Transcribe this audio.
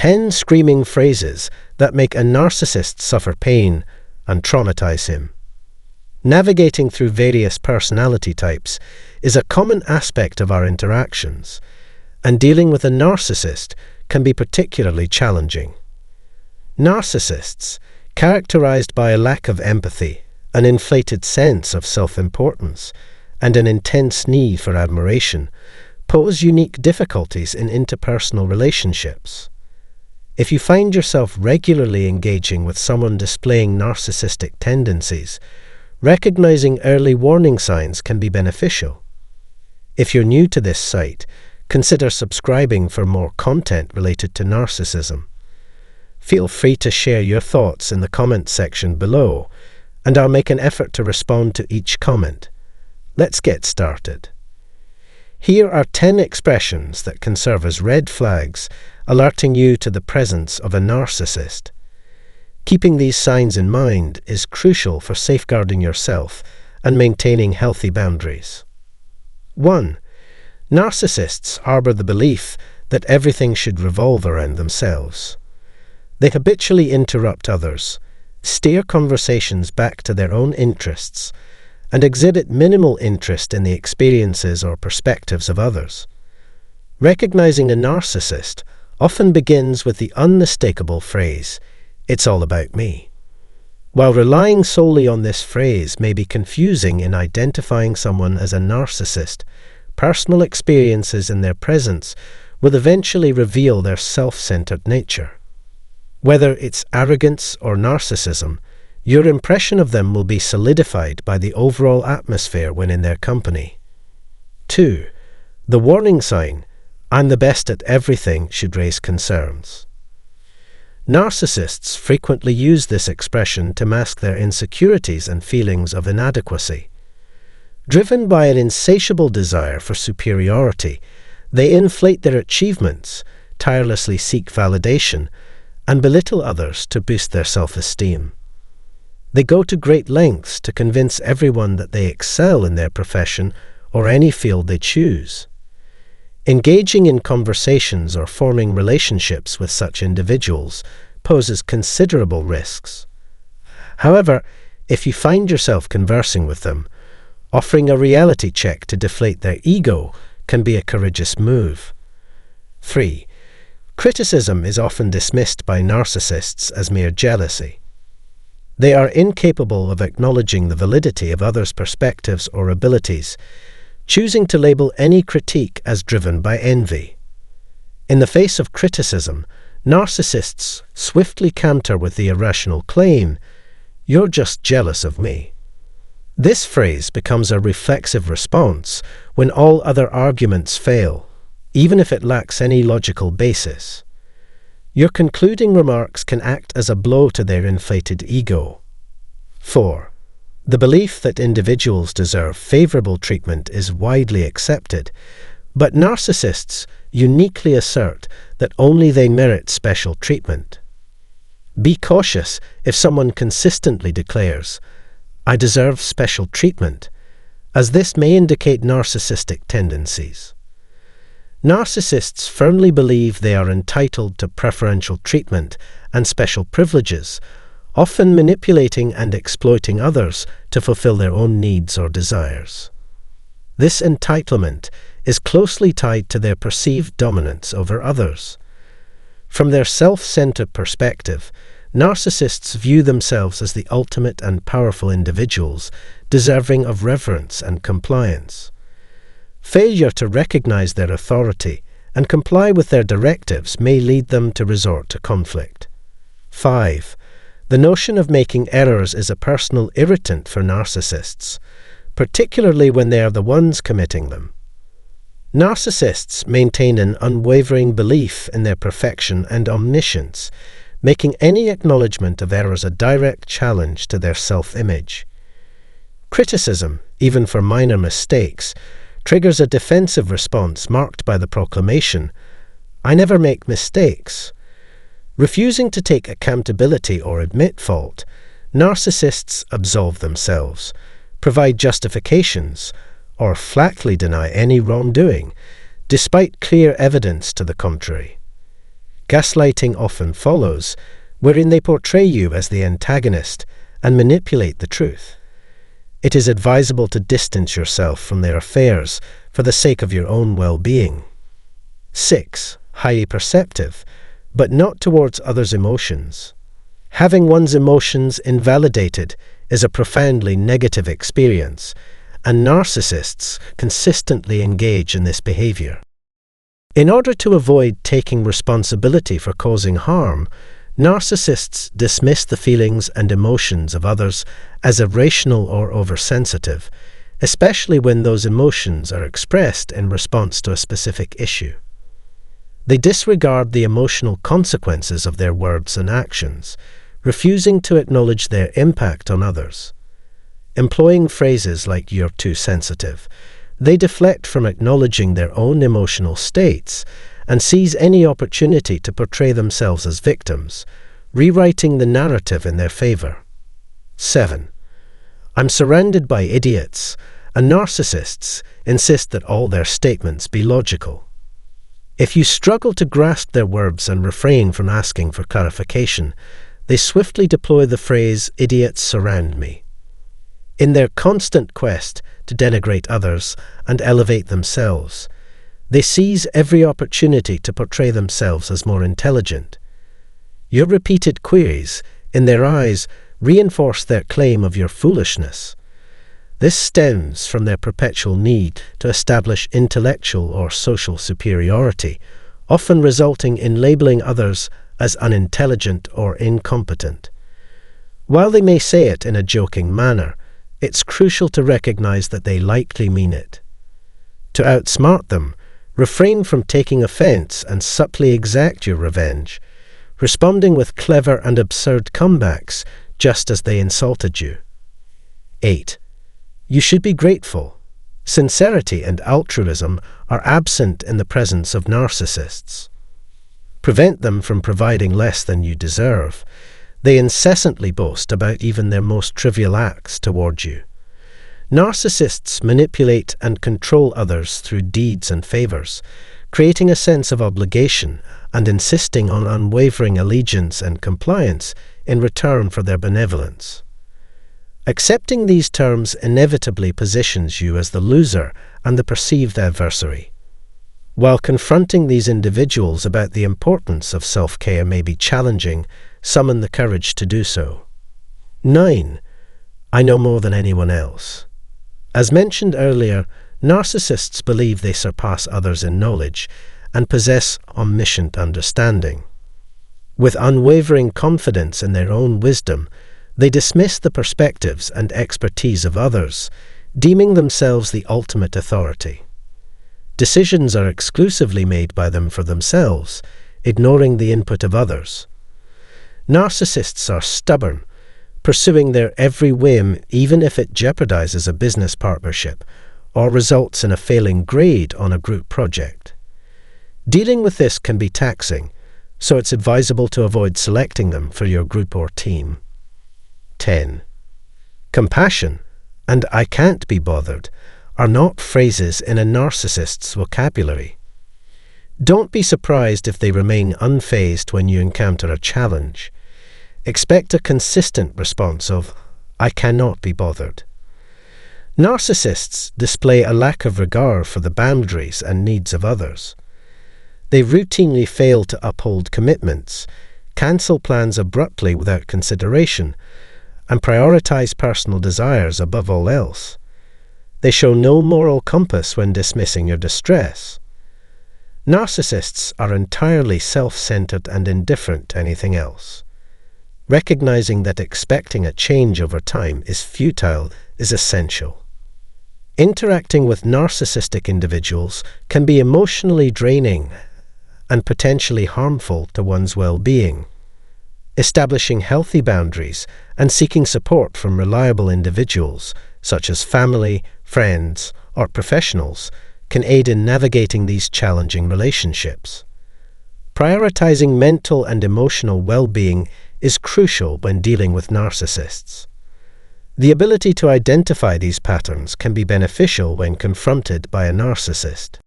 10 screaming phrases that make a narcissist suffer pain and traumatize him. Navigating through various personality types is a common aspect of our interactions, and dealing with a narcissist can be particularly challenging. Narcissists, characterized by a lack of empathy, an inflated sense of self-importance, and an intense need for admiration, pose unique difficulties in interpersonal relationships. If you find yourself regularly engaging with someone displaying narcissistic tendencies, recognizing early warning signs can be beneficial. If you're new to this site, consider subscribing for more content related to narcissism. Feel free to share your thoughts in the comment section below, and I'll make an effort to respond to each comment. Let's get started. Here are 10 expressions that can serve as red flags, alerting you to the presence of a narcissist. Keeping these signs in mind is crucial for safeguarding yourself and maintaining healthy boundaries. 1. Narcissists harbor the belief that everything should revolve around themselves. They habitually interrupt others, steer conversations back to their own interests, and exhibit minimal interest in the experiences or perspectives of others. Recognizing a narcissist often begins with the unmistakable phrase, "It's all about me." While relying solely on this phrase may be confusing in identifying someone as a narcissist, personal experiences in their presence will eventually reveal their self-centered nature. Whether it's arrogance or narcissism, your impression of them will be solidified by the overall atmosphere when in their company. 2. The warning sign, "I'm the best at everything," should raise concerns. Narcissists frequently use this expression to mask their insecurities and feelings of inadequacy. Driven by an insatiable desire for superiority, they inflate their achievements, tirelessly seek validation, and belittle others to boost their self-esteem. They go to great lengths to convince everyone that they excel in their profession or any field they choose. Engaging in conversations or forming relationships with such individuals poses considerable risks. However, if you find yourself conversing with them, offering a reality check to deflate their ego can be a courageous move. 3. Criticism is often dismissed by narcissists as mere jealousy. They are incapable of acknowledging the validity of others' perspectives or abilities, choosing to label any critique as driven by envy. In the face of criticism, narcissists swiftly counter with the irrational claim, "You're just jealous of me." This phrase becomes a reflexive response when all other arguments fail, even if it lacks any logical basis. Your concluding remarks can act as a blow to their inflated ego. 4. The belief that individuals deserve favorable treatment is widely accepted, but narcissists uniquely assert that only they merit special treatment. Be cautious if someone consistently declares, "I deserve special treatment," as this may indicate narcissistic tendencies. Narcissists firmly believe they are entitled to preferential treatment and special privileges, often manipulating and exploiting others to fulfill their own needs or desires. This entitlement is closely tied to their perceived dominance over others. From their self-centered perspective, narcissists view themselves as the ultimate and powerful individuals, deserving of reverence and compliance. Failure to recognize their authority and comply with their directives may lead them to resort to conflict. 5. The notion of making errors is a personal irritant for narcissists, particularly when they are the ones committing them. Narcissists maintain an unwavering belief in their perfection and omniscience, making any acknowledgement of errors a direct challenge to their self-image. Criticism, even for minor mistakes, triggers a defensive response marked by the proclamation, "I never make mistakes." Refusing to take accountability or admit fault, narcissists absolve themselves, provide justifications, or flatly deny any wrongdoing, despite clear evidence to the contrary. Gaslighting often follows, wherein they portray you as the antagonist and manipulate the truth. It is advisable to distance yourself from their affairs for the sake of your own well-being. 6. Highly perceptive, but not towards others' emotions. Having one's emotions invalidated is a profoundly negative experience, and narcissists consistently engage in this behavior. In order to avoid taking responsibility for causing harm, narcissists dismiss the feelings and emotions of others as irrational or oversensitive, especially when those emotions are expressed in response to a specific issue. They disregard the emotional consequences of their words and actions, refusing to acknowledge their impact on others. Employing phrases like "you're too sensitive," they deflect from acknowledging their own emotional states and seize any opportunity to portray themselves as victims, rewriting the narrative in their favor. 7. I'm surrounded by idiots, and narcissists insist that all their statements be logical. If you struggle to grasp their words and refrain from asking for clarification, they swiftly deploy the phrase, "idiots surround me." In their constant quest to denigrate others and elevate themselves, they seize every opportunity to portray themselves as more intelligent. Your repeated queries, in their eyes, reinforce their claim of your foolishness. This stems from their perpetual need to establish intellectual or social superiority, often resulting in labeling others as unintelligent or incompetent. While they may say it in a joking manner, it's crucial to recognize that they likely mean it. To outsmart them, refrain from taking offense and subtly exact your revenge, responding with clever and absurd comebacks just as they insulted you. 8. You should be grateful. Sincerity and altruism are absent in the presence of narcissists. Prevent them from providing less than you deserve. They incessantly boast about even their most trivial acts toward you. Narcissists manipulate and control others through deeds and favors, creating a sense of obligation and insisting on unwavering allegiance and compliance in return for their benevolence. Accepting these terms inevitably positions you as the loser and the perceived adversary. While confronting these individuals about the importance of self-care may be challenging, summon the courage to do so. 9. I know more than anyone else. As mentioned earlier, narcissists believe they surpass others in knowledge and possess omniscient understanding. With unwavering confidence in their own wisdom, they dismiss the perspectives and expertise of others, deeming themselves the ultimate authority. Decisions are exclusively made by them for themselves, ignoring the input of others. Narcissists are stubborn, pursuing their every whim even if it jeopardizes a business partnership or results in a failing grade on a group project. Dealing with this can be taxing, so it's advisable to avoid selecting them for your group or team. 10. Compassion and "I can't be bothered" are not phrases in a narcissist's vocabulary. Don't be surprised if they remain unfazed when you encounter a challenge. Expect a consistent response of, "I cannot be bothered." Narcissists display a lack of regard for the boundaries and needs of others. They routinely fail to uphold commitments, cancel plans abruptly without consideration, and prioritize personal desires above all else. They show no moral compass when dismissing your distress. Narcissists are entirely self-centered and indifferent to anything else. Recognizing that expecting a change over time is futile is essential. Interacting with narcissistic individuals can be emotionally draining and potentially harmful to one's well-being. Establishing healthy boundaries and seeking support from reliable individuals, such as family, friends, or professionals, can aid in navigating these challenging relationships. Prioritizing mental and emotional well-being is crucial when dealing with narcissists. The ability to identify these patterns can be beneficial when confronted by a narcissist.